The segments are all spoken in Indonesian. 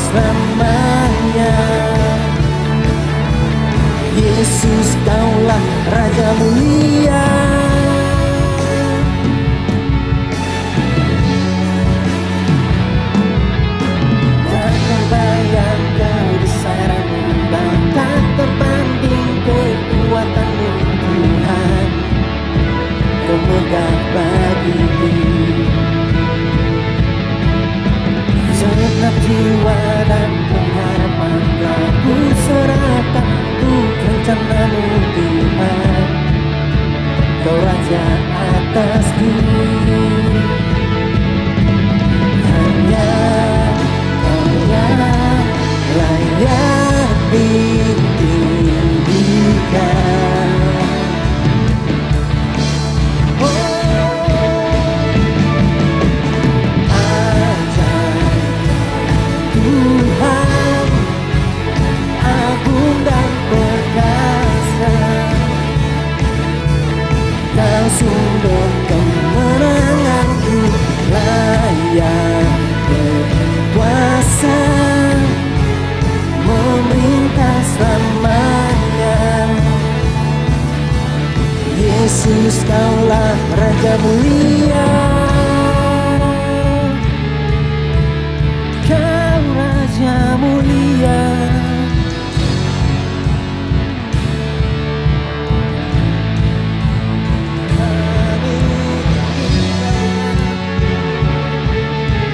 selamanya. Yesus, Kaulah Raja mulia. Tak terbayang kebesaran-Mu dan tak terbanding kekuatan-Mu Tuhan. Kau megah bagiku. Segenap jiwa dan pengharapan telah ku serahkan untuk rencana-Mu Tuhan. Kau Raja atasku. Hanya layak ditinggikan. Tuhan, agung dan perkasa, Kau sumber kemenanganku, layak berkuasa, memerintah selamanya. Yesus, Kaulah Raja mulia. Kau Raja mulia.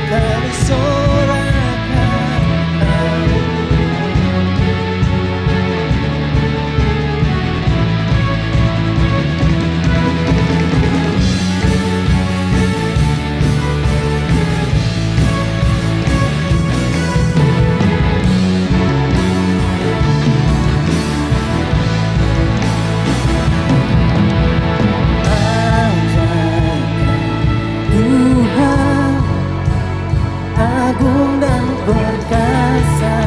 Kami sorakan Tuhan, agung dan perkasa,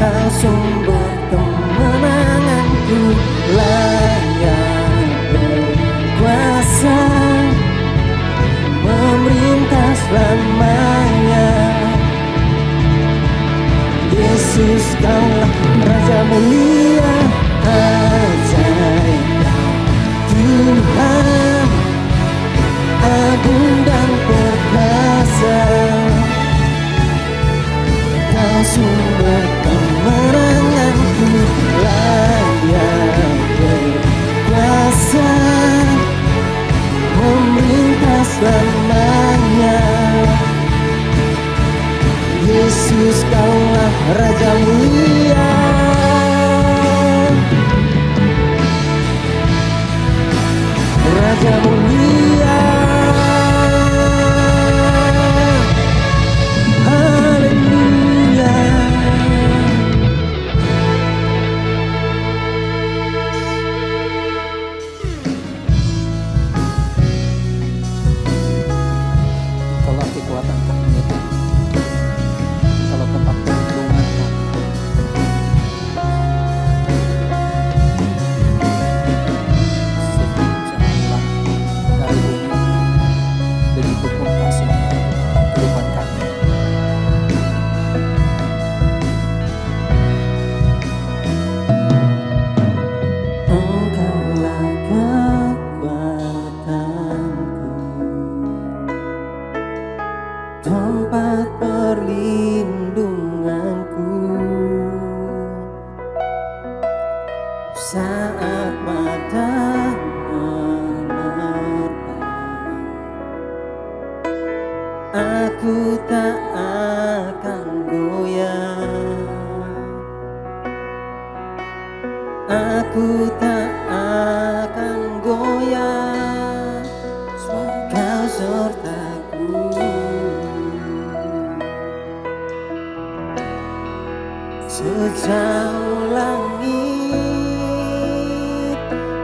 Kau sumber kemenanganku, layak berkuasa, memerintah selamanya. Yesus, Kaulah Raja mulia. Ajaib Tuhan, agung dan perkasa, Kau sumber kemenanganku, layak berkuasa, memerintah selamanya. Yesus, Kaulah Raja mulia. Raja mulia. Haleluya. Kalau kekuatan kami, kalau tempat perlindungan kami, begitupun kasih kehidupan kami. Engkaulah kekuatanku, tempat perlindunganku, saat badai menerpa, aku tak akan goyah. Aku tak akan goyah, Kau sertaku. Sejauh langit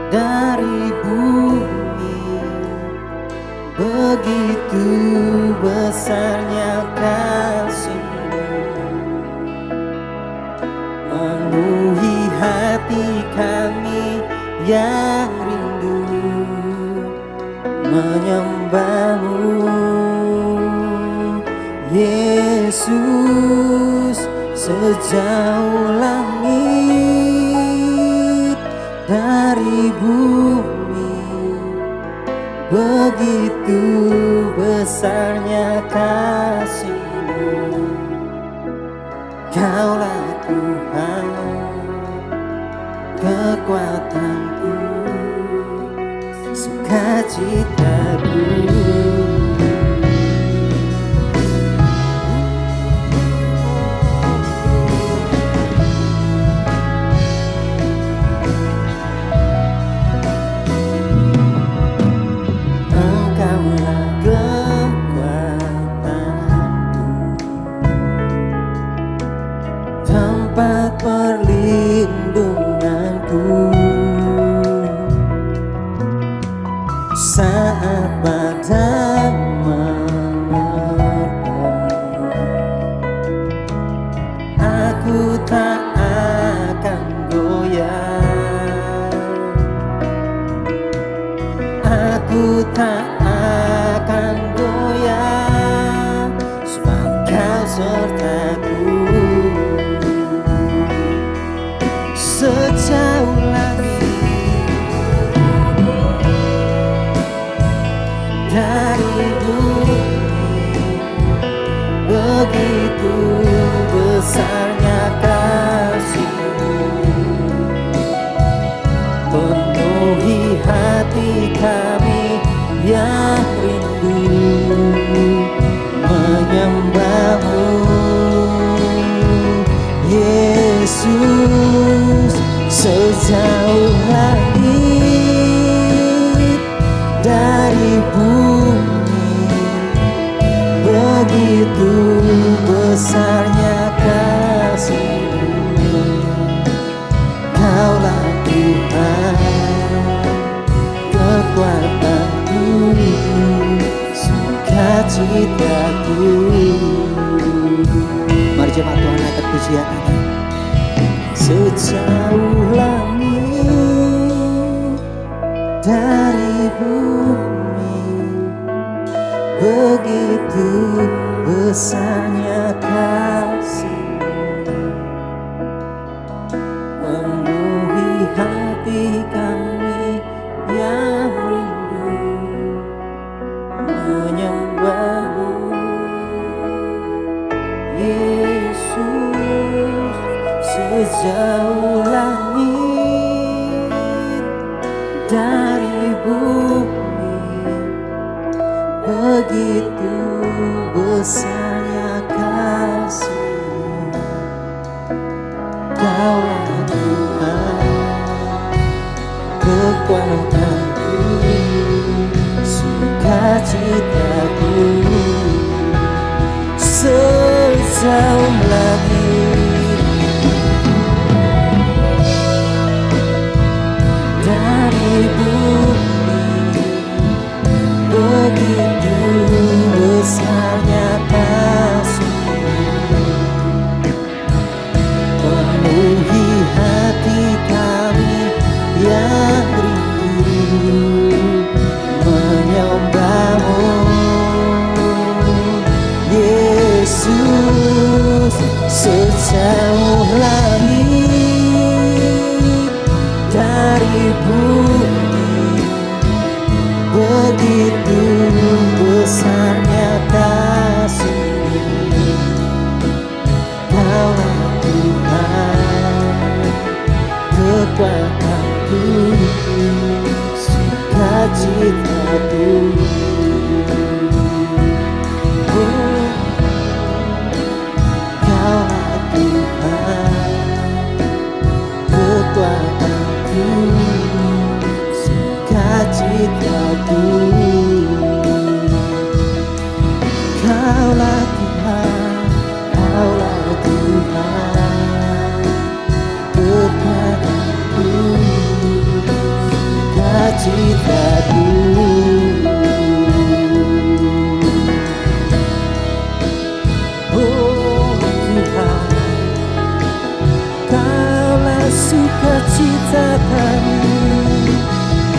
dari bumi, begitu besarnya kasih-Mu, memenuhi hati kami yang rindu menyembah-Mu. Yesus, sejauh langit dari bumi, begitu besarnya kasih-Mu. Kaulah Tuhan, kekuatanku, sukacitaku. Engkaulah kekuatanku, tempat perlindunganku saat badai menerpa. Aku tak akan goyah, aku tak akan goyah, sebab Kau sertaku. Sejauh langit dari bumi, begitu besarnya kasih-Mu. Penuhi hati kami yang rindu menyembah-Mu. Yesus, sejauh langit dari bumi, begitu besarnya kasih-Mu. Kaulah Tuhan, kekuatanku, sukacitaku. Mari jemaat Tuhan naikkan pujian ini. Sejauh langit dari bumi, begitu besarnya kasih-Mu. Penuhi hati kami yang rindu menyembah-Mu. Yesus, sejauh langit dari bumi, begitu besarnya kasih-Mu. Kaulah Tuhan, kekuatanku, sukacitaku. Sejauh langit dari bumi, begitu besarnya kasih-Mu. Penuhi hati kami yang rindu menyembah-Mu. Yesus, sejauh langit dari bumi, begitu besarnya kasih-Mu. Kaulah Tuhan, kekuatanku, sukacitaku. Kaulah Tuhan, kekuatanku, sukacitaku. Kaulah Tuhan, Kaulah Tuhan, kekuatanku, sukacitaku. Sukacita kami,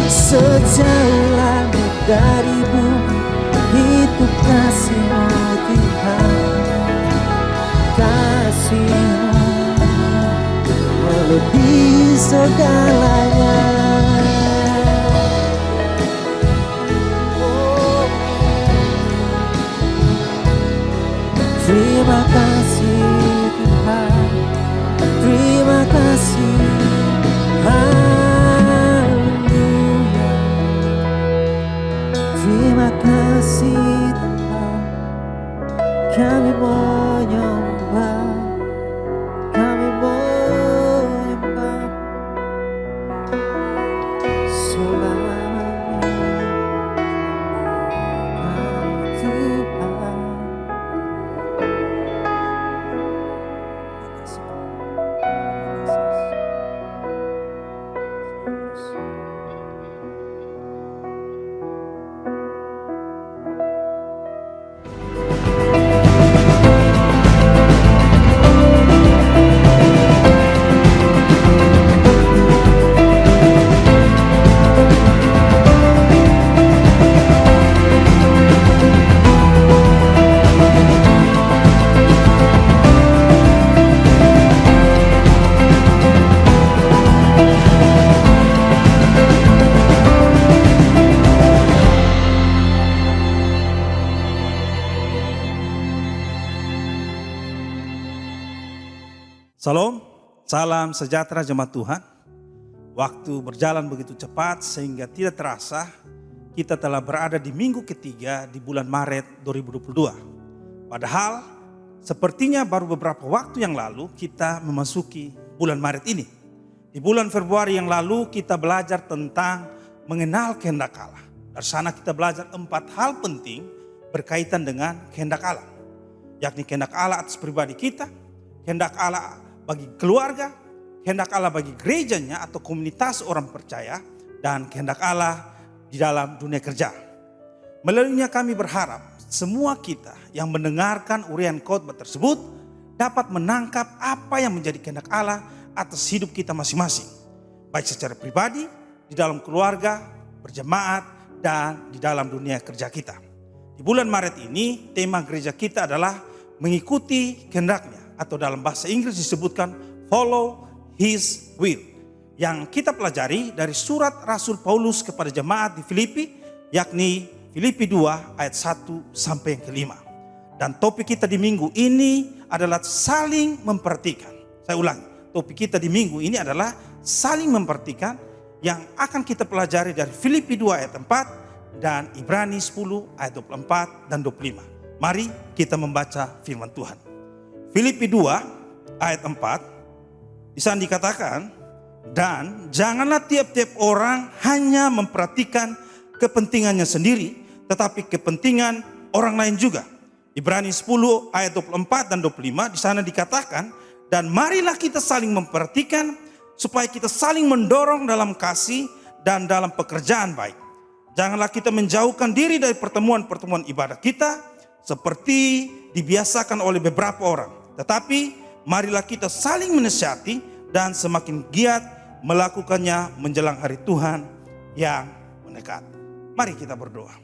sejauh langit dari bumi, itu kasih-Mu Tuhan. segalanya. Terima kasih Tuhan, terima kasih, haleluya. Terima kasih Tuhan, kami menyembah, kami menyembah selamanya. Tuhan, Salam, salam sejahtera jemaat Tuhan. Waktu berjalan begitu cepat sehingga tidak terasa kita telah berada di minggu ketiga di bulan Maret 2022. Padahal sepertinya baru beberapa waktu yang lalu kita memasuki bulan Maret ini. Di bulan Februari yang lalu kita belajar tentang mengenal kehendak Allah. Dari sana kita belajar 4 hal penting berkaitan dengan kehendak Allah. Yakni kehendak Allah atas pribadi kita, kehendak Allah bagi keluarga, kehendak Allah bagi gerejanya atau komunitas orang percaya, dan kehendak Allah di dalam dunia kerja. Melaluinya kami berharap semua kita yang mendengarkan uraian khotbah tersebut dapat menangkap apa yang menjadi kehendak Allah atas hidup kita masing-masing. Baik secara pribadi, di dalam keluarga, berjemaat, dan di dalam dunia kerja kita. Di bulan Maret ini tema gereja kita adalah mengikuti kehendaknya. Atau dalam bahasa Inggris disebutkan follow his will. Yang kita pelajari dari surat Rasul Paulus kepada jemaat di Filipi, yakni Filipi 2 ayat 1 sampai yang kelima. Dan topik kita di minggu ini adalah saling memperhatikan. Saya ulangi, topik kita di minggu ini adalah saling memperhatikan yang akan kita pelajari dari Filipi 2 ayat 4 dan Ibrani 10 ayat 24 dan 25. Mari kita membaca firman Tuhan. Filipi 2 ayat 4 di sana dikatakan, dan janganlah tiap-tiap orang hanya memperhatikan kepentingannya sendiri, tetapi kepentingan orang lain juga. Ibrani 10 ayat 24 dan 25 di sana dikatakan, dan marilah kita saling memperhatikan supaya kita saling mendorong dalam kasih dan dalam pekerjaan baik. Janganlah kita menjauhkan diri dari pertemuan-pertemuan ibadah kita seperti dibiasakan oleh beberapa orang. Tetapi marilah kita saling menasihati dan semakin giat melakukannya menjelang hari Tuhan yang mendekat. Mari kita berdoa.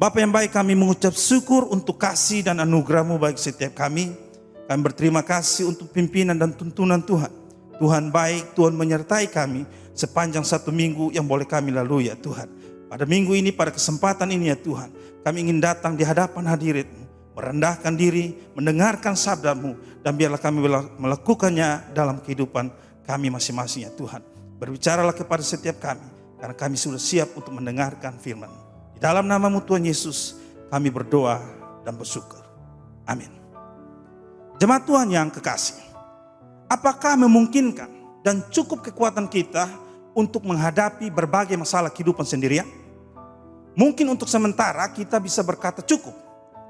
Bapa yang baik, kami mengucap syukur untuk kasih dan anugerah-Mu bagi setiap kami. Kami berterima kasih untuk pimpinan dan tuntunan Tuhan. Tuhan baik, Tuhan menyertai kami sepanjang 1 minggu yang boleh kami lalui ya Tuhan. Pada minggu ini, pada kesempatan ini ya Tuhan, kami ingin datang di hadapan hadirat-Mu, merendahkan diri, mendengarkan sabda-Mu, dan biarlah kami melakukannya dalam kehidupan kami masing-masing ya Tuhan. Berbicaralah kepada setiap kami, karena kami sudah siap untuk mendengarkan firman. Di dalam nama-Mu Tuhan Yesus, kami berdoa dan bersyukur. Amin. Jemaat Tuhan yang kekasih, apakah memungkinkan dan cukup kekuatan kita untuk menghadapi berbagai masalah kehidupan sendirian? Mungkin untuk sementara kita bisa berkata cukup.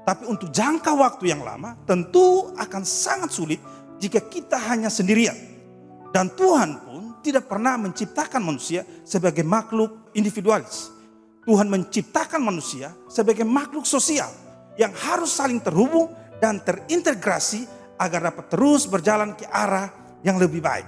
Tapi untuk jangka waktu yang lama tentu akan sangat sulit jika kita hanya sendirian. Dan Tuhan pun tidak pernah menciptakan manusia sebagai makhluk individualis. Tuhan menciptakan manusia sebagai makhluk sosial yang harus saling terhubung dan terintegrasi agar dapat terus berjalan ke arah yang lebih baik.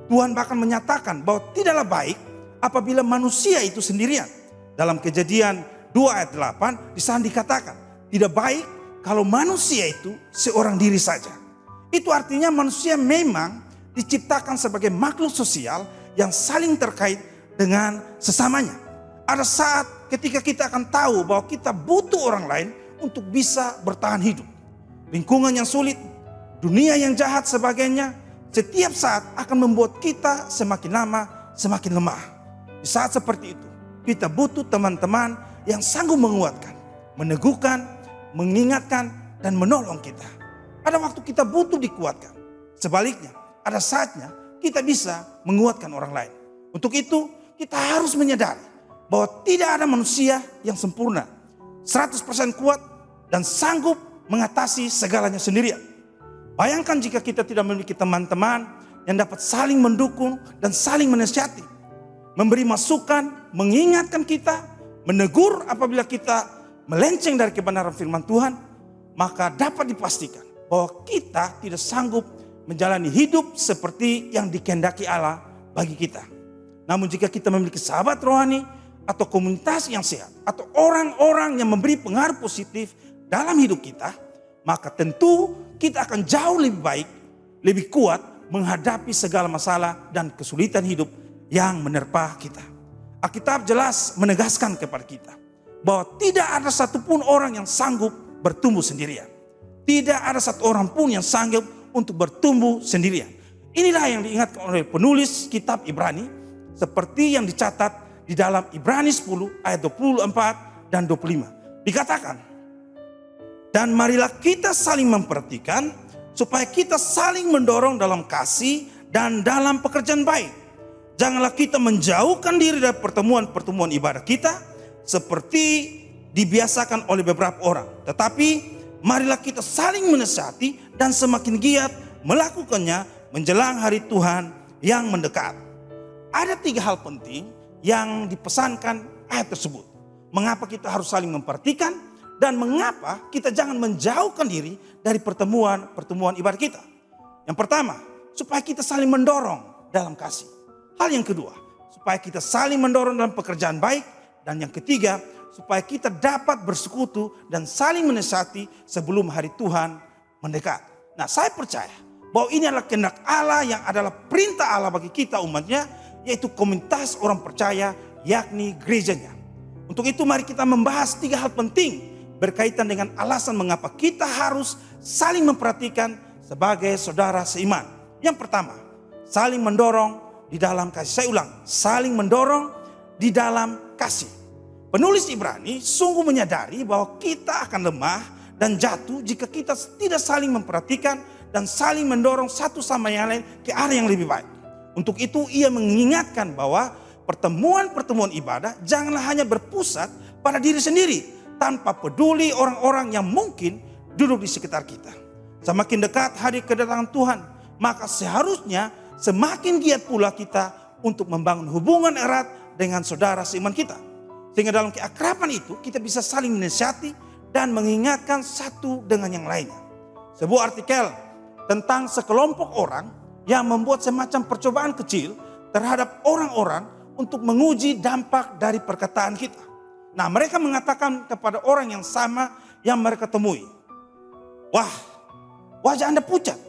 Tuhan bahkan menyatakan bahwa tidaklah baik apabila manusia itu sendirian. Dalam Kejadian 2 ayat 8 di sana dikatakan, tidak baik kalau manusia itu seorang diri saja. Itu artinya manusia memang diciptakan sebagai makhluk sosial yang saling terkait dengan sesamanya. Ada saat ketika kita akan tahu bahwa kita butuh orang lain untuk bisa bertahan hidup. Lingkungan yang sulit, dunia yang jahat sebagainya, setiap saat akan membuat kita semakin lama semakin lemah. Di saat seperti itu, kita butuh teman-teman yang sanggup menguatkan, meneguhkan, mengingatkan, dan menolong kita. Ada waktu kita butuh dikuatkan. Sebaliknya, ada saatnya kita bisa menguatkan orang lain. Untuk itu, kita harus menyadari bahwa tidak ada manusia yang sempurna, 100% kuat, dan sanggup mengatasi segalanya sendirian. Bayangkan jika kita tidak memiliki teman-teman yang dapat saling mendukung dan saling menasihati, memberi masukan, mengingatkan kita, menegur apabila kita melenceng dari kebenaran firman Tuhan, maka dapat dipastikan bahwa kita tidak sanggup menjalani hidup seperti yang dikehendaki Allah bagi kita. Namun jika kita memiliki sahabat rohani atau komunitas yang sehat atau orang-orang yang memberi pengaruh positif dalam hidup kita, maka tentu kita akan jauh lebih baik, lebih kuat menghadapi segala masalah dan kesulitan hidup yang menerpa kita. Alkitab jelas menegaskan kepada kita bahwa tidak ada satupun orang yang sanggup bertumbuh sendirian. Tidak ada satu orang pun yang sanggup untuk bertumbuh sendirian. Inilah yang diingatkan oleh penulis kitab Ibrani, seperti yang dicatat di dalam Ibrani 10 ayat 24 dan 25. Dikatakan, dan marilah kita saling memperhatikan supaya kita saling mendorong dalam kasih dan dalam pekerjaan baik. Janganlah kita menjauhkan diri dari pertemuan-pertemuan ibadah kita seperti dibiasakan oleh beberapa orang. Tetapi marilah kita saling menasihati dan semakin giat melakukannya menjelang hari Tuhan yang mendekat. Ada 3 hal penting yang dipesankan ayat tersebut. Mengapa kita harus saling memperhatikan dan mengapa kita jangan menjauhkan diri dari pertemuan-pertemuan ibadah kita. Yang pertama, supaya kita saling mendorong dalam kasih. Hal yang kedua, supaya kita saling mendorong dalam pekerjaan baik. Dan yang ketiga, supaya kita dapat bersekutu dan saling menasihati sebelum hari Tuhan mendekat. Nah, saya percaya bahwa ini adalah kehendak Allah yang adalah perintah Allah bagi kita umatnya, yaitu komunitas orang percaya, yakni gerejanya. Untuk itu mari kita membahas 3 hal penting berkaitan dengan alasan mengapa kita harus saling memperhatikan sebagai saudara seiman. Yang pertama, saling mendorong di dalam kasih. Saya ulang, saling mendorong di dalam kasih. Penulis Ibrani sungguh menyadari bahwa kita akan lemah dan jatuh jika kita tidak saling memperhatikan dan saling mendorong satu sama yang lain ke arah yang lebih baik. Untuk itu ia mengingatkan bahwa pertemuan-pertemuan ibadah janganlah hanya berpusat pada diri sendiri tanpa peduli orang-orang yang mungkin duduk di sekitar kita. Semakin dekat hari kedatangan Tuhan, maka seharusnya semakin giat pula kita untuk membangun hubungan erat dengan saudara seiman kita. Sehingga dalam keakraban itu kita bisa saling menasihati dan mengingatkan satu dengan yang lainnya. Sebuah artikel tentang sekelompok orang yang membuat semacam percobaan kecil terhadap orang-orang untuk menguji dampak dari perkataan kita. Nah, mereka mengatakan kepada orang yang sama yang mereka temui, "Wah, wajah Anda pucat,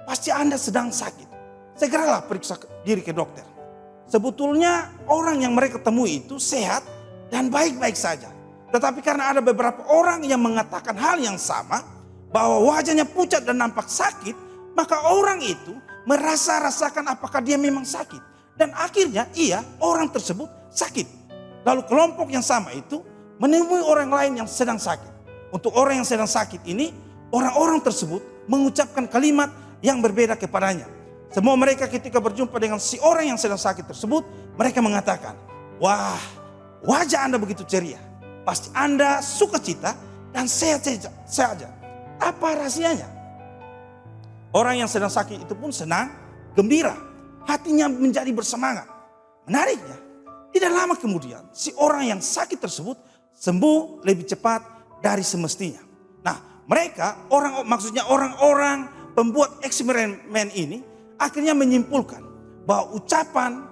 pasti Anda sedang sakit. Segeralah periksa diri ke dokter." Sebetulnya orang yang mereka temui itu sehat dan baik-baik saja. Tetapi karena ada beberapa orang yang mengatakan hal yang sama, bahwa wajahnya pucat dan nampak sakit, maka orang itu rasakan apakah dia memang sakit. Dan akhirnya orang tersebut sakit. Lalu kelompok yang sama itu menemui orang lain yang sedang sakit. Untuk orang yang sedang sakit ini, orang-orang tersebut mengucapkan kalimat yang berbeda kepadanya. Semua mereka ketika berjumpa dengan si orang yang sedang sakit tersebut, mereka mengatakan, "Wah, wajah Anda begitu ceria. Pasti Anda sukacita dan sehat saja. Apa rahasianya?" Orang yang sedang sakit itu pun senang, gembira. Hatinya menjadi bersemangat. Menariknya, tidak lama kemudian si orang yang sakit tersebut sembuh lebih cepat dari semestinya. Nah, mereka orang-orang pembuat eksperimen ini akhirnya menyimpulkan bahwa ucapan,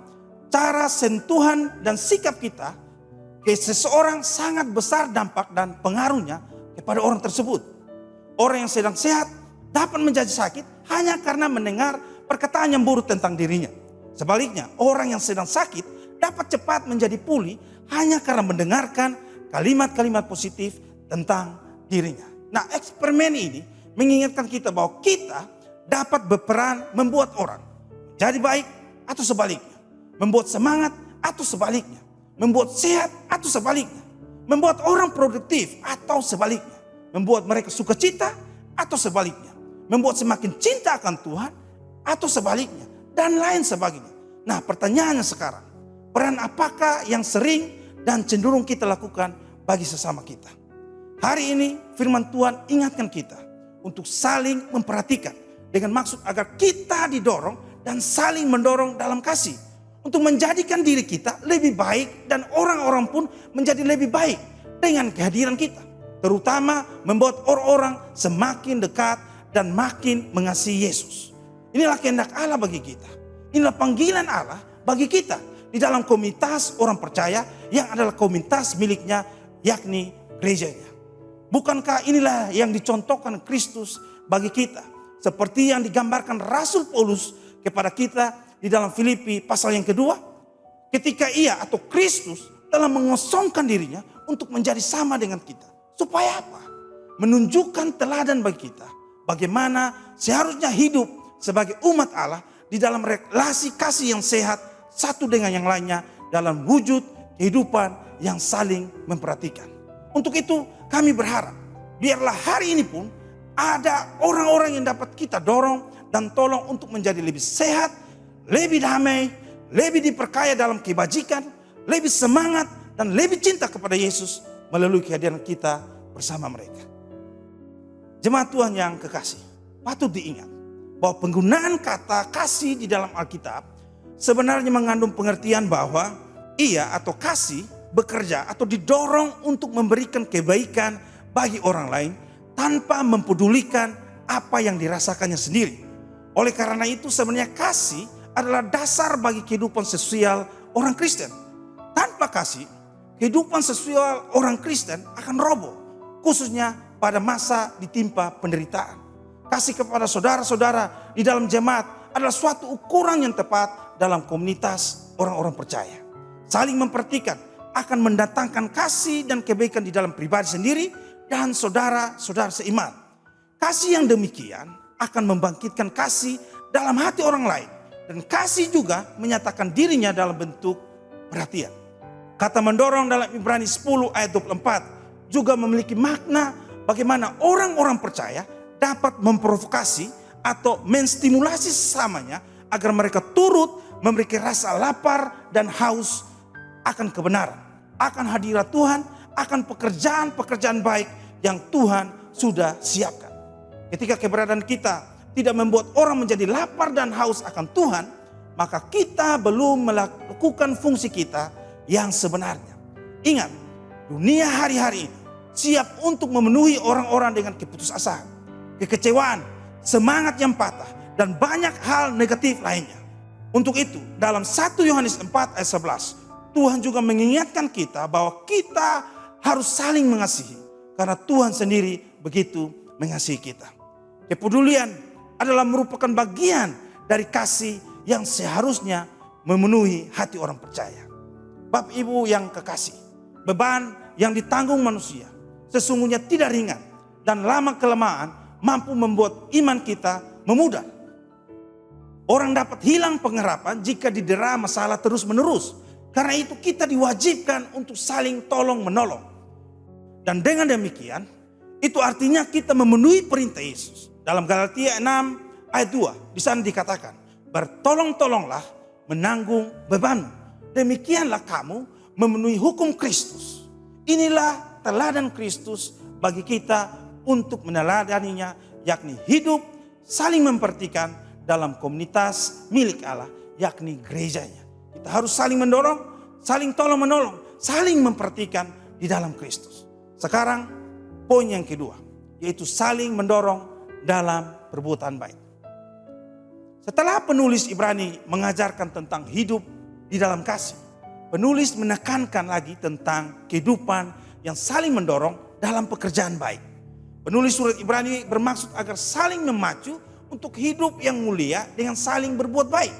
cara, sentuhan dan sikap kita ke seseorang sangat besar dampak dan pengaruhnya kepada orang tersebut. Orang yang sedang sehat dapat menjadi sakit hanya karena mendengar perkataan yang buruk tentang dirinya. Sebaliknya, orang yang sedang sakit dapat cepat menjadi pulih hanya karena mendengarkan kalimat-kalimat positif tentang dirinya. Nah, eksperimen ini mengingatkan kita bahwa kita dapat berperan membuat orang jadi baik atau sebaliknya, membuat semangat atau sebaliknya, membuat sehat atau sebaliknya, membuat orang produktif atau sebaliknya, membuat mereka sukacita atau sebaliknya, membuat semakin cinta akan Tuhan atau sebaliknya, dan lain sebagainya. Nah, pertanyaannya sekarang, peran apakah yang sering dan cenderung kita lakukan bagi sesama kita? Hari ini firman Tuhan ingatkan kita untuk saling memperhatikan dengan maksud agar kita didorong dan saling mendorong dalam kasih untuk menjadikan diri kita lebih baik dan orang-orang pun menjadi lebih baik dengan kehadiran kita, terutama membuat orang-orang semakin dekat dan makin mengasihi Yesus. Inilah kehendak Allah bagi kita. Inilah panggilan Allah bagi kita di dalam komunitas orang percaya yang adalah komunitas miliknya, yakni gerejanya. Bukankah inilah yang dicontohkan Kristus bagi kita, seperti yang digambarkan Rasul Paulus kepada kita di dalam Filipi pasal yang kedua, ketika ia atau Kristus telah mengosongkan dirinya untuk menjadi sama dengan kita. Supaya apa? Menunjukkan teladan bagi kita bagaimana seharusnya hidup sebagai umat Allah di dalam relasi kasih yang sehat satu dengan yang lainnya dalam wujud kehidupan yang saling memperhatikan. Untuk itu kami berharap biarlah hari ini pun ada orang-orang yang dapat kita dorong dan tolong untuk menjadi lebih sehat, lebih damai, lebih diperkaya dalam kebajikan, lebih semangat dan lebih cinta kepada Yesus melalui kehadiran kita bersama mereka. Jemaat Tuhan yang kekasih, patut diingat bahwa penggunaan kata kasih di dalam Alkitab sebenarnya mengandung pengertian bahwa ia atau kasih bekerja atau didorong untuk memberikan kebaikan bagi orang lain tanpa mempedulikan apa yang dirasakannya sendiri. Oleh karena itu sebenarnya kasih adalah dasar bagi kehidupan sosial orang Kristen. Tanpa kasih, kehidupan sosial orang Kristen akan roboh, khususnya pada masa ditimpa penderitaan. Kasih kepada saudara-saudara di dalam jemaat adalah suatu ukuran yang tepat dalam komunitas orang-orang percaya. Saling memperhatikan akan mendatangkan kasih dan kebaikan di dalam pribadi sendiri dan saudara-saudara seiman. Kasih yang demikian akan membangkitkan kasih dalam hati orang lain. Dan kasih juga menyatakan dirinya dalam bentuk perhatian. Kata mendorong dalam Ibrani 10 ayat 24 juga memiliki makna bagaimana orang-orang percaya dapat memprovokasi atau menstimulasi sesamanya agar mereka turut memiliki rasa lapar dan haus akan kebenaran, akan hadirat Tuhan, akan pekerjaan-pekerjaan baik yang Tuhan sudah siapkan. Ketika keberadaan kita tidak membuat orang menjadi lapar dan haus akan Tuhan, maka kita belum melakukan fungsi kita yang sebenarnya. Ingat, dunia hari-hari ini siap untuk memenuhi orang-orang dengan keputusasaan, kekecewaan, semangat yang patah, dan banyak hal negatif lainnya. Untuk itu, dalam 1 Yohanes 4 ayat 11, Tuhan juga mengingatkan kita bahwa kita harus saling mengasihi, karena Tuhan sendiri begitu mengasihi kita. Kepedulian adalah merupakan bagian dari kasih yang seharusnya memenuhi hati orang percaya. Bapak Ibu yang kekasih, beban yang ditanggung manusia sesungguhnya tidak ringan dan lama-kelamaan mampu membuat iman kita memudar. Orang dapat hilang pengharapan jika didera masalah terus-menerus. Karena itu kita diwajibkan untuk saling tolong-menolong. Dan dengan demikian, itu artinya kita memenuhi perintah Yesus. Dalam Galatia 6 ayat 2, di sana dikatakan, bertolong-tolonglah menanggung bebanmu. Demikianlah kamu memenuhi hukum Kristus. Inilah teladan Kristus bagi kita untuk meneladaninya, yakni hidup saling memperhatikan dalam komunitas milik Allah, yakni gerejanya. Kita harus saling mendorong, saling tolong-menolong, saling memperhatikan di dalam Kristus. Sekarang poin yang kedua, yaitu saling mendorong dalam perbuatan baik. Setelah penulis Ibrani mengajarkan tentang hidup di dalam kasih, penulis menekankan lagi tentang kehidupan yang saling mendorong dalam pekerjaan baik. Penulis surat Ibrani bermaksud agar saling memacu untuk hidup yang mulia dengan saling berbuat baik.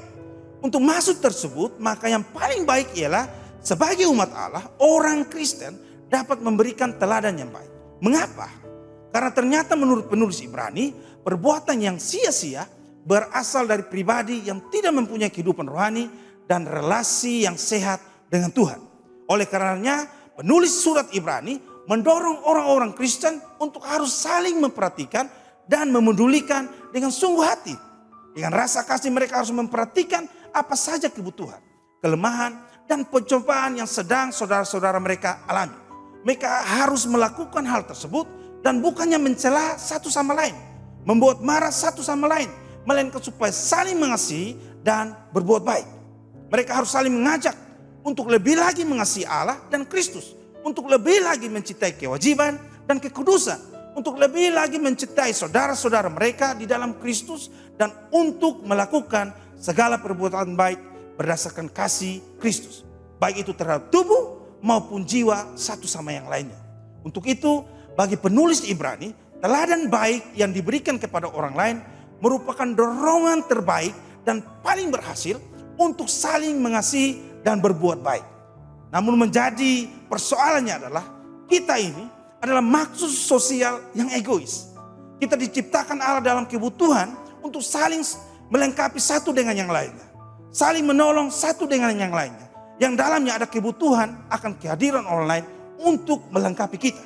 Untuk masuk tersebut, maka yang paling baik ialah sebagai umat Allah, orang Kristen dapat memberikan teladan yang baik. Mengapa? Karena ternyata menurut penulis Ibrani, perbuatan yang sia-sia berasal dari pribadi yang tidak mempunyai kehidupan rohani dan relasi yang sehat dengan Tuhan. Oleh karenanya, penulis surat Ibrani mendorong orang-orang Kristen untuk harus saling memperhatikan dan memedulikan dengan sungguh hati. Dengan rasa kasih mereka harus memperhatikan apa saja kebutuhan, kelemahan, dan pencobaan yang sedang saudara-saudara mereka alami. Mereka harus melakukan hal tersebut dan bukannya mencela satu sama lain, membuat marah satu sama lain, melainkan supaya saling mengasihi dan berbuat baik. Mereka harus saling mengajak untuk lebih lagi mengasihi Allah dan Kristus, untuk lebih lagi mencintai kewajiban dan kekudusan, untuk lebih lagi mencintai saudara-saudara mereka di dalam Kristus, dan untuk melakukan segala perbuatan baik berdasarkan kasih Kristus, baik itu terhadap tubuh maupun jiwa satu sama yang lainnya. Untuk itu, bagi penulis Ibrani, teladan baik yang diberikan kepada orang lain merupakan dorongan terbaik dan paling berhasil untuk saling mengasihi dan berbuat baik. Namun menjadi persoalannya adalah kita ini adalah makhluk sosial yang egois. Kita diciptakan Allah dalam kebutuhan untuk saling melengkapi satu dengan yang lainnya, saling menolong satu dengan yang lainnya, yang dalamnya ada kebutuhan akan kehadiran orang lain untuk melengkapi kita.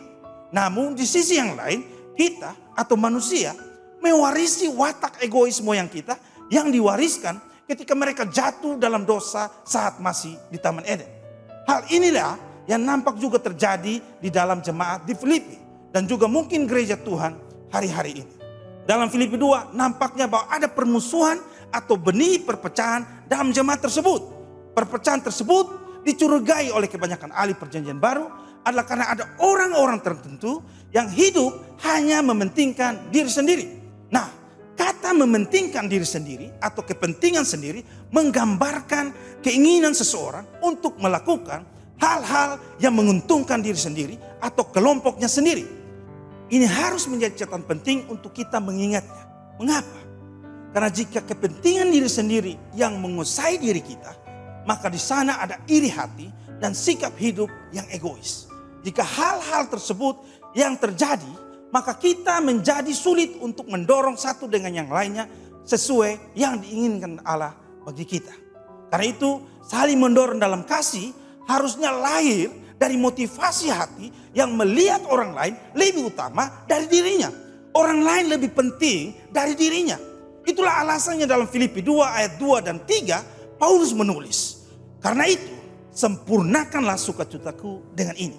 Namun di sisi yang lain, kita atau manusia mewarisi watak egois moyang kita yang diwariskan ketika mereka jatuh dalam dosa saat masih di Taman Eden. Hal inilah yang nampak juga terjadi di dalam jemaat di Filipi dan juga mungkin gereja Tuhan hari-hari ini. Dalam Filipi 2 nampaknya bahwa ada permusuhan atau benih perpecahan dalam jemaat tersebut. Perpecahan tersebut dicurigai oleh kebanyakan ahli perjanjian baru adalah karena ada orang-orang tertentu yang hidup hanya mementingkan diri sendiri. Nah, kata mementingkan diri sendiri atau kepentingan sendiri menggambarkan keinginan seseorang untuk melakukan hal-hal yang menguntungkan diri sendiri atau kelompoknya sendiri. Ini harus menjadi catatan penting untuk kita mengingatnya. Mengapa? Karena jika kepentingan diri sendiri yang menguasai diri kita, maka di sana ada iri hati dan sikap hidup yang egois. Jika hal-hal tersebut yang terjadi, maka kita menjadi sulit untuk mendorong satu dengan yang lainnya sesuai yang diinginkan Allah bagi kita. Karena itu, saling mendorong dalam kasih harusnya lahir dari motivasi hati yang melihat orang lain lebih utama dari dirinya. Orang lain lebih penting dari dirinya. Itulah alasannya dalam Filipi 2 ayat 2 dan 3 Paulus menulis, "Karena itu sempurnakanlah sukacitaku dengan ini.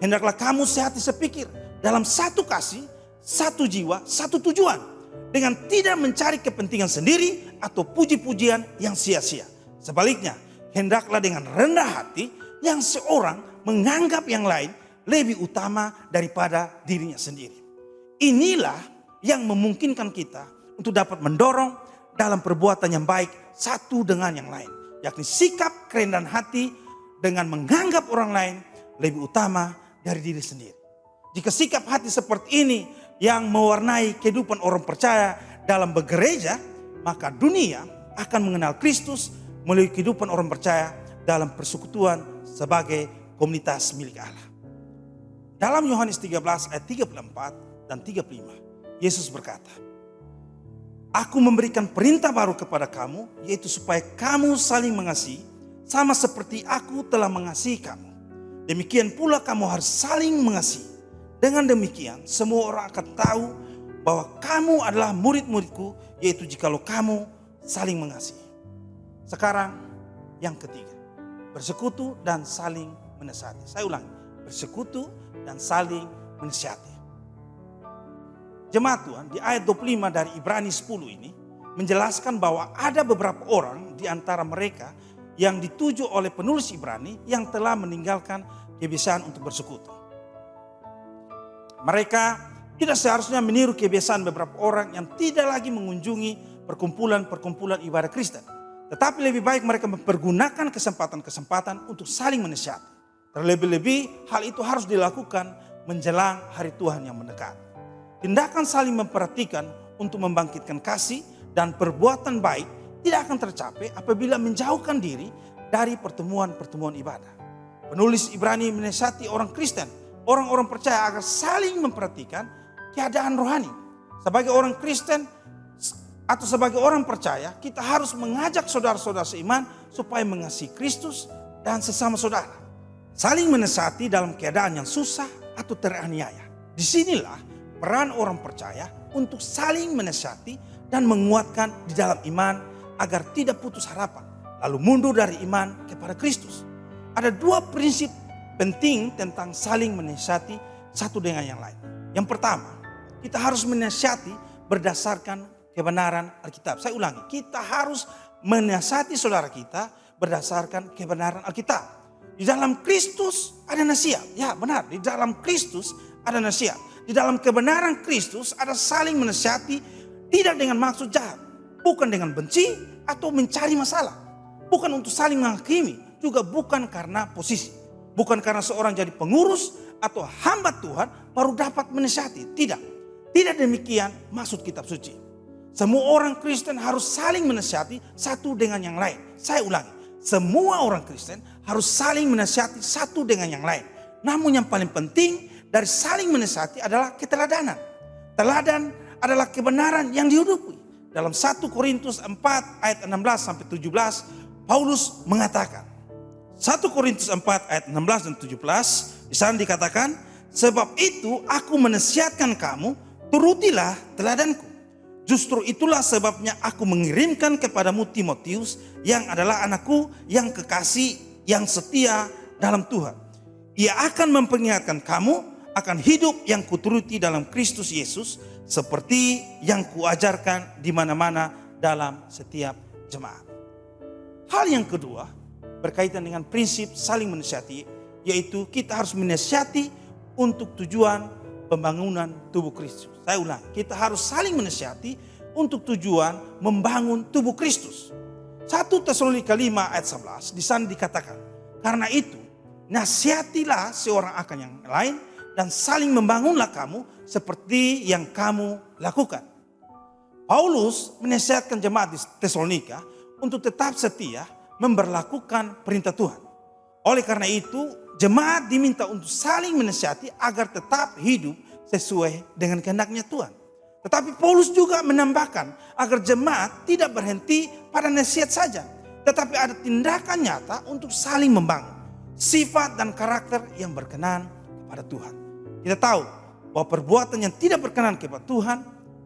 Hendaklah kamu sehati sepikir dalam satu kasih, satu jiwa, satu tujuan, dengan tidak mencari kepentingan sendiri atau puji-pujian yang sia-sia. Sebaliknya, hendaklah dengan rendah hati yang seorang menganggap yang lain lebih utama daripada dirinya sendiri." Inilah yang memungkinkan kita untuk dapat mendorong dalam perbuatan yang baik satu dengan yang lain, yakni sikap kerendahan hati dengan menganggap orang lain lebih utama dari diri sendiri. Jika sikap hati seperti ini yang mewarnai kehidupan orang percaya dalam bergereja, maka dunia akan mengenal Kristus melalui kehidupan orang percaya dalam persekutuan sebagai komunitas milik Allah. Dalam Yohanes 13 ayat 34 dan 35, Yesus berkata, "Aku memberikan perintah baru kepada kamu, yaitu supaya kamu saling mengasihi, sama seperti aku telah mengasihi kamu. Demikian pula kamu harus saling mengasihi. Dengan demikian, semua orang akan tahu bahwa kamu adalah murid-muridku, yaitu jikalau kamu saling mengasihi." Sekarang yang ketiga, bersekutu dan saling menasihati. Saya ulangi, bersekutu dan saling menasihati. Jemaat Tuhan, di ayat 25 dari Ibrani 10 ini menjelaskan bahwa ada beberapa orang di antara mereka yang dituju oleh penulis Ibrani yang telah meninggalkan kebiasaan untuk bersekutu. Mereka tidak seharusnya meniru kebiasaan beberapa orang yang tidak lagi mengunjungi perkumpulan-perkumpulan ibadah Kristen. Tetapi lebih baik mereka mempergunakan kesempatan-kesempatan untuk saling menasihati. Terlebih-lebih hal itu harus dilakukan menjelang hari Tuhan yang mendekat. Tindakan saling memperhatikan untuk membangkitkan kasih dan perbuatan baik tidak akan tercapai apabila menjauhkan diri dari pertemuan-pertemuan ibadah. Penulis Ibrani menasihati orang Kristen, orang-orang percaya agar saling memperhatikan keadaan rohani. Sebagai orang Kristen atau sebagai orang percaya, kita harus mengajak saudara-saudara seiman supaya mengasihi Kristus dan sesama saudara. Saling menasihati dalam keadaan yang susah atau teraniaya. Disinilah peran orang percaya untuk saling menasihati dan menguatkan di dalam iman agar tidak putus harapan, lalu mundur dari iman kepada Kristus. Ada dua prinsip penting tentang saling menasihati satu dengan yang lain. Yang pertama, kita harus menasihati berdasarkan kebenaran Alkitab. Saya ulangi, kita harus menasihati saudara kita berdasarkan kebenaran Alkitab. Di dalam Kristus ada nasihat. Ya benar, di dalam Kristus ada nasihat. Di dalam kebenaran Kristus ada saling menasihati, tidak dengan maksud jahat, bukan dengan benci atau mencari masalah, bukan untuk saling menghakimi, juga bukan karena posisi, bukan karena seorang jadi pengurus atau hamba Tuhan baru dapat menasihati. Tidak demikian maksud kitab suci. Semua orang Kristen harus saling menasihati satu dengan yang lain. Saya ulangi, semua orang Kristen harus saling menasihati satu dengan yang lain. Namun yang paling penting dari saling menasihati adalah keteladanan. Teladan adalah kebenaran yang dihidupi. Dalam 1 Korintus 4 ayat 16 sampai 17, Paulus mengatakan, 1 Korintus 4 ayat 16 dan 17, di sana dikatakan, sebab itu aku menasihatkan kamu, turutilah teladanku. Justru itulah sebabnya aku mengirimkan kepadamu Timotius yang adalah anakku yang kekasih, yang setia dalam Tuhan. Ia akan memperingatkan kamu akan hidup yang kuturuti dalam Kristus Yesus, seperti yang kuajarkan di mana-mana dalam setiap jemaat. Hal yang kedua berkaitan dengan prinsip saling menasihati, yaitu kita harus menasihati untuk tujuan pembangunan tubuh Kristus. Saya ulang, kita harus saling menasihati untuk tujuan membangun tubuh Kristus. 1 Tesalonika 5 ayat 11 di sana dikatakan, karena itu nasihatilah seorang akan yang lain dan saling membangunlah kamu seperti yang kamu lakukan. Paulus menasihatkan jemaat di Tesalonika untuk tetap setia memberlakukan perintah Tuhan. Oleh karena itu, jemaat diminta untuk saling menasihati agar tetap hidup sesuai dengan kehendaknya Tuhan. Tetapi Paulus juga menambahkan agar jemaat tidak berhenti pada nasihat saja, tetapi ada tindakan nyata untuk saling membangun sifat dan karakter yang berkenan kepada Tuhan. Kita tahu bahwa perbuatan yang tidak berkenan kepada Tuhan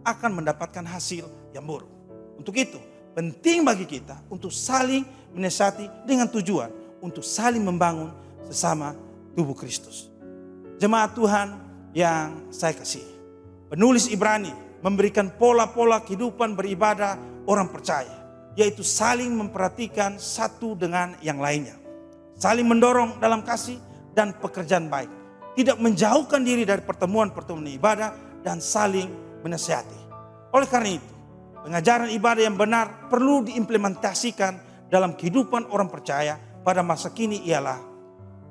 akan mendapatkan hasil yang buruk. Untuk itu, penting bagi kita untuk saling menasihati dengan tujuan untuk saling membangun sesama tubuh Kristus. Jemaat Tuhan yang saya kasih, penulis Ibrani memberikan pola-pola kehidupan beribadah orang percaya, yaitu saling memperhatikan satu dengan yang lainnya, saling mendorong dalam kasih dan pekerjaan baik, tidak menjauhkan diri dari pertemuan-pertemuan ibadah, dan saling menasihati. Oleh karena itu, pengajaran ibadah yang benar perlu diimplementasikan dalam kehidupan orang percaya pada masa kini, ialah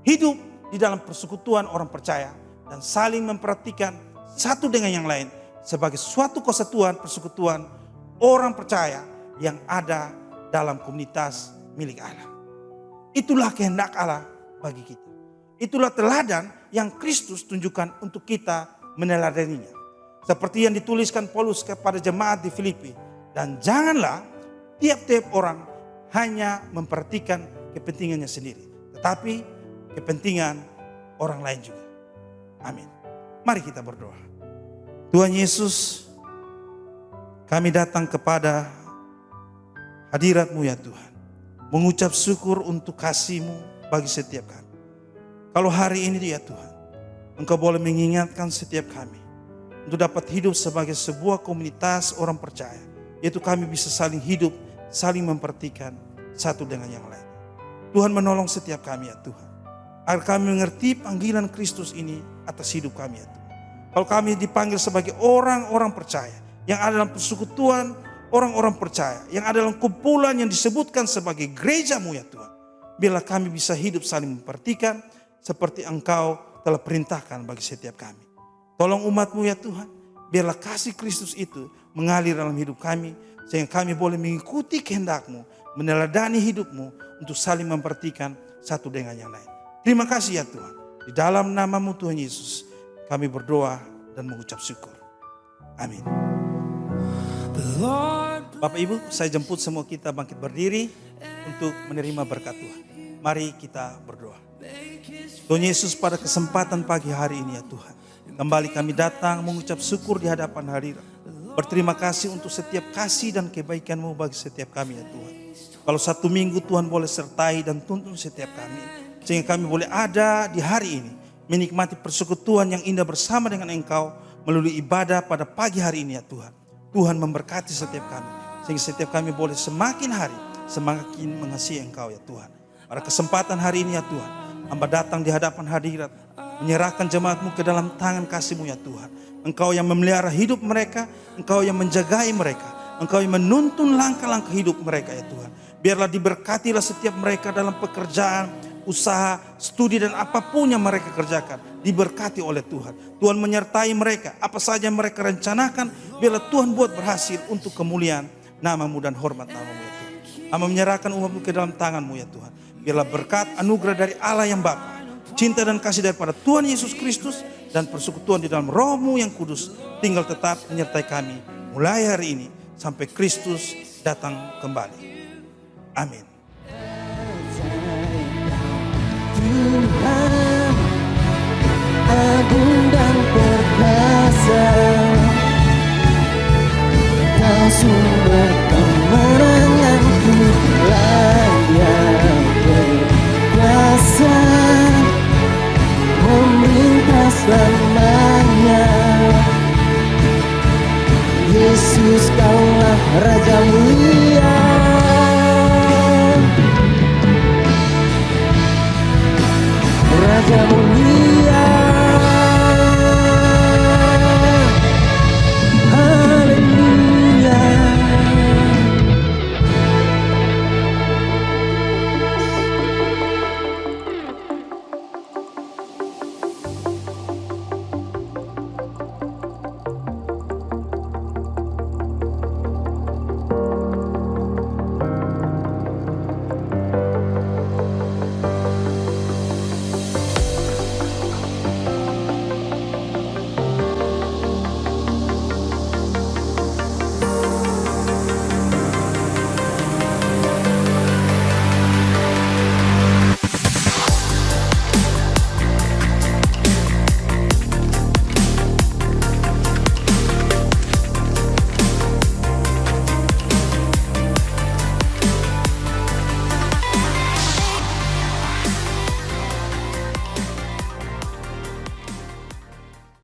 hidup di dalam persekutuan orang percaya dan saling memperhatikan satu dengan yang lain sebagai suatu kesatuan persekutuan orang percaya yang ada dalam komunitas milik Allah. Itulah kehendak Allah bagi kita. Itulah teladan yang Kristus tunjukkan untuk kita meneladaninya. Seperti yang dituliskan Paulus kepada jemaat di Filipi. Dan janganlah tiap-tiap orang hanya memperhatikan kepentingannya sendiri, tetapi kepentingan orang lain juga. Amin. Mari kita berdoa. Tuhan Yesus, kami datang kepada hadirat-Mu ya Tuhan, mengucap syukur untuk kasih-Mu bagi setiap kami. Kalau hari ini ya Tuhan, Engkau boleh mengingatkan setiap kami untuk dapat hidup sebagai sebuah komunitas orang percaya, yaitu kami bisa saling hidup, saling memperhatikan satu dengan yang lain. Tuhan menolong setiap kami ya Tuhan, agar kami mengerti panggilan Kristus ini atas hidup kami ya Tuhan. Kalau kami dipanggil sebagai orang-orang percaya yang ada dalam persekutuan orang-orang percaya, yang ada dalam kumpulan yang disebutkan sebagai gereja-Mu ya Tuhan, biarlah kami bisa hidup saling memperhatikan seperti Engkau telah perintahkan bagi setiap kami. Tolong umat-Mu ya Tuhan, Biarlah kasih Kristus itu mengalir dalam hidup kami, sehingga kami boleh mengikuti kehendak-Mu, meneladani hidup-Mu untuk saling memperhatikan satu dengan yang lain. Terima kasih ya Tuhan. Di dalam nama-Mu Tuhan Yesus, kami berdoa dan mengucap syukur. Amin. Bapak Ibu, saya jemput semua kita bangkit berdiri untuk menerima berkat Tuhan. Mari kita berdoa. Tuhan Yesus, pada kesempatan pagi hari ini ya Tuhan, kembali kami datang mengucap syukur di hadapan hadirat. Berterima kasih untuk setiap kasih dan kebaikan-Mu bagi setiap kami ya Tuhan. Kalau satu minggu Tuhan boleh sertai dan tuntun setiap kami, sehingga kami boleh ada di hari ini, menikmati persekutuan yang indah bersama dengan Engkau melalui ibadah pada pagi hari ini ya Tuhan. Tuhan memberkati setiap kami, sehingga setiap kami boleh semakin hari semakin mengasihi Engkau ya Tuhan. Pada kesempatan hari ini ya Tuhan, hamba datang di hadapan hadirat, menyerahkan jemaat-Mu ke dalam tangan kasih-Mu ya Tuhan. Engkau yang memelihara hidup mereka, Engkau yang menjagai mereka, Engkau yang menuntun langkah-langkah hidup mereka ya Tuhan. Biarlah diberkatilah setiap mereka dalam pekerjaan, usaha, studi dan apapun yang mereka kerjakan. Diberkati oleh Tuhan. Tuhan menyertai mereka, apa saja yang mereka rencanakan, biarlah Tuhan buat berhasil untuk kemuliaan nama-Mu dan hormat nama-Mu ya Tuhan. Hamba menyerahkan umat-Mu ke dalam tangan-Mu ya Tuhan. Biarlah berkat anugerah dari Allah yang Bapa, cinta dan kasih daripada Tuhan Yesus Kristus, dan persekutuan di dalam Roh-Mu yang kudus tinggal tetap menyertai kami mulai hari ini sampai Kristus datang kembali. Amin. Tuhan agung dan perkasa, Kau sumber kemenanganku, layak berkuasa memerintah selamanya. Yesus, Kaulah Raja mulia.